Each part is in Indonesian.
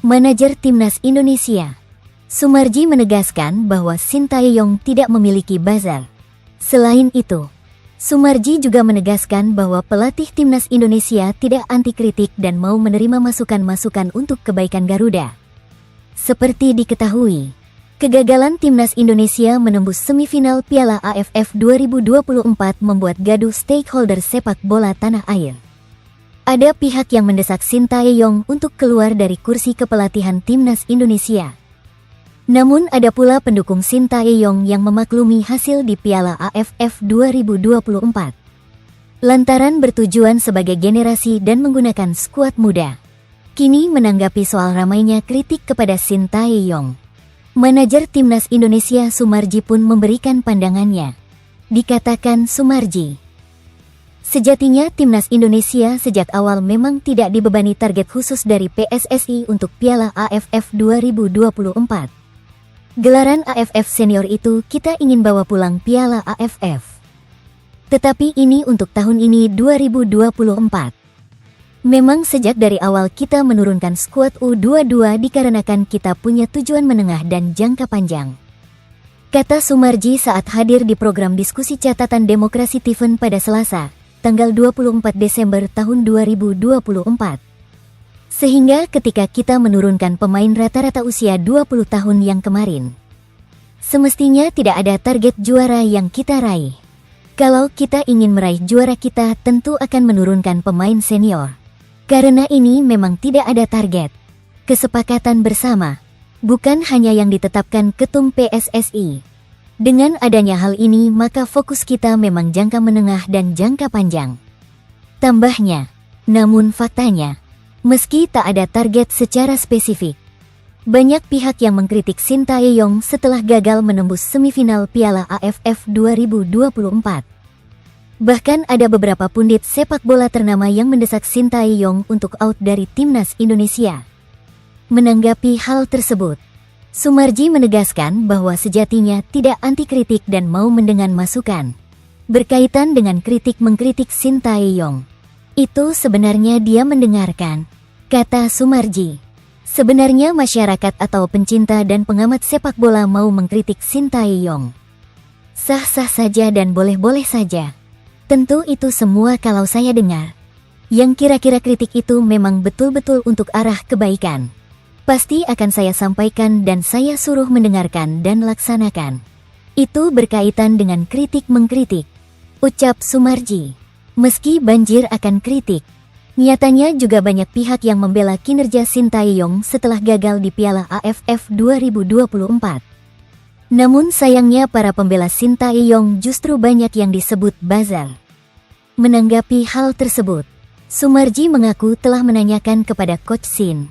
Manajer Timnas Indonesia Sumarji menegaskan bahwa Sintayong tidak memiliki buzzer. Selain itu, Sumarji juga menegaskan bahwa pelatih Timnas Indonesia tidak anti kritik dan mau menerima masukan-masukan untuk kebaikan Garuda. Seperti diketahui, kegagalan Timnas Indonesia menembus semifinal Piala AFF 2024 membuat gaduh stakeholder sepak bola tanah air. Ada pihak yang mendesak Sintayong untuk keluar dari kursi kepelatihan Timnas Indonesia. Namun ada pula pendukung Sintayong yang memaklumi hasil di Piala AFF 2024. Lantaran bertujuan sebagai generasi dan menggunakan skuad muda. Kini menanggapi soal ramainya kritik kepada Sintayong, manajer Timnas Indonesia Sumarji pun memberikan pandangannya. Dikatakan Sumarji, sejatinya Timnas Indonesia sejak awal memang tidak dibebani target khusus dari PSSI untuk Piala AFF 2024. Gelaran AFF Senior itu kita ingin bawa pulang Piala AFF. Tetapi ini untuk tahun ini 2024. Memang sejak dari awal kita menurunkan skuad U22 dikarenakan kita punya tujuan menengah dan jangka panjang. Kata Sumarji saat hadir di program diskusi catatan demokrasi Tiffen pada Selasa, tanggal 24 Desember tahun 2024. Sehingga ketika kita menurunkan pemain rata-rata usia 20 tahun yang kemarin, semestinya tidak ada target juara yang kita raih. Kalau kita ingin meraih juara kita tentu akan menurunkan pemain senior. Karena ini memang tidak ada target. Kesepakatan bersama, bukan hanya yang ditetapkan Ketum PSSI. Dengan adanya hal ini maka fokus kita memang jangka menengah dan jangka panjang. Tambahnya, namun faktanya, meski tak ada target secara spesifik, banyak pihak yang mengkritik Sintayong setelah gagal menembus semifinal Piala AFF 2024. Bahkan ada beberapa pundit sepak bola ternama yang mendesak Sintayong untuk out dari Timnas Indonesia. Menanggapi hal tersebut, Sumarji menegaskan bahwa sejatinya tidak anti kritik dan mau mendengar masukan berkaitan dengan kritik-mengkritik Sintayong. Itu sebenarnya dia mendengarkan. Kata Sumarji, sebenarnya masyarakat atau pencinta dan pengamat sepak bola mau mengkritik Sintayong. Sah-sah saja dan boleh-boleh saja. Tentu itu semua kalau saya dengar. Yang kira-kira kritik itu memang betul-betul untuk arah kebaikan. Pasti akan saya sampaikan dan saya suruh mendengarkan dan laksanakan. Itu berkaitan dengan kritik-mengkritik, ucap Sumarji. Meski banjir akan kritik, nyatanya juga banyak pihak yang membela kinerja Sintayong setelah gagal di Piala AFF 2024. Namun sayangnya para pembela Sintayong justru banyak yang disebut buzzer. Menanggapi hal tersebut, Sumarji mengaku telah menanyakan kepada Coach Sin,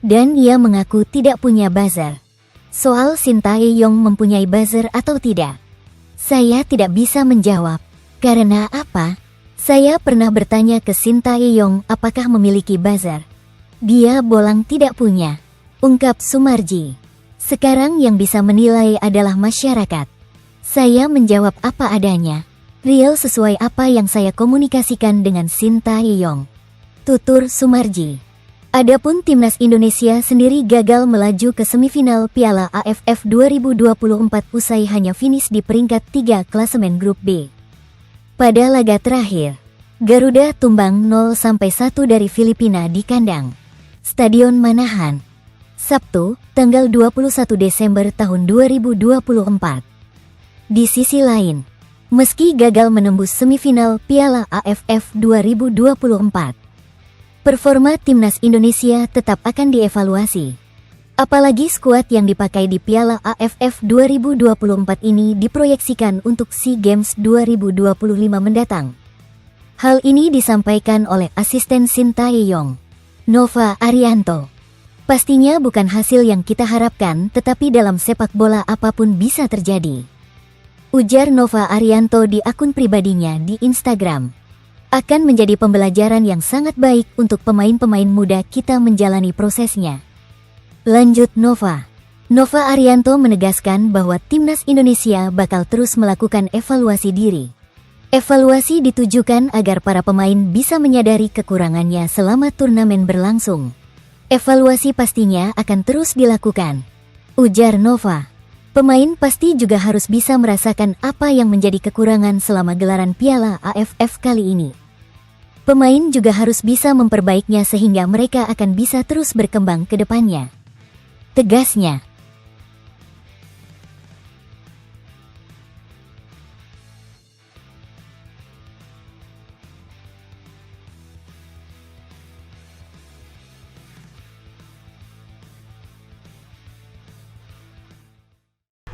dan ia mengaku tidak punya buzzer. Soal Sintayong mempunyai buzzer atau tidak, saya tidak bisa menjawab. Karena apa? Saya pernah bertanya ke Sintayong apakah memiliki buzzer. Dia bolang tidak punya, ungkap Sumarji. Sekarang yang bisa menilai adalah masyarakat. Saya menjawab apa adanya, real sesuai apa yang saya komunikasikan dengan Sintayong, tutur Sumarji. Adapun Timnas Indonesia sendiri gagal melaju ke semifinal Piala AFF 2024 usai hanya finish di peringkat 3 klasemen grup B. Pada laga terakhir, Garuda tumbang 0-1 dari Filipina di kandang Stadion Manahan, Sabtu, tanggal 21 Desember tahun 2024. Di sisi lain, meski gagal menembus semifinal Piala AFF 2024, performa Timnas Indonesia tetap akan dievaluasi. Apalagi skuad yang dipakai di Piala AFF 2024 ini diproyeksikan untuk SEA Games 2025 mendatang. Hal ini disampaikan oleh asisten Sintayong, Nova Arianto. Pastinya bukan hasil yang kita harapkan, tetapi dalam sepak bola apapun bisa terjadi, ujar Nova Arianto di akun pribadinya di Instagram. Akan menjadi pembelajaran yang sangat baik untuk pemain-pemain muda kita menjalani prosesnya. Lanjut Nova Arianto menegaskan bahwa Timnas Indonesia bakal terus melakukan evaluasi diri. Evaluasi ditujukan agar para pemain bisa menyadari kekurangannya selama turnamen berlangsung. Evaluasi pastinya akan terus dilakukan, ujar Nova. Pemain pasti juga harus bisa merasakan apa yang menjadi kekurangan selama gelaran Piala AFF kali ini. Pemain juga harus bisa memperbaikinya sehingga mereka akan bisa terus berkembang ke depannya, tegasnya.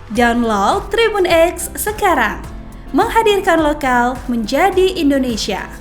Download Tribun X sekarang, menghadirkan lokal menjadi Indonesia.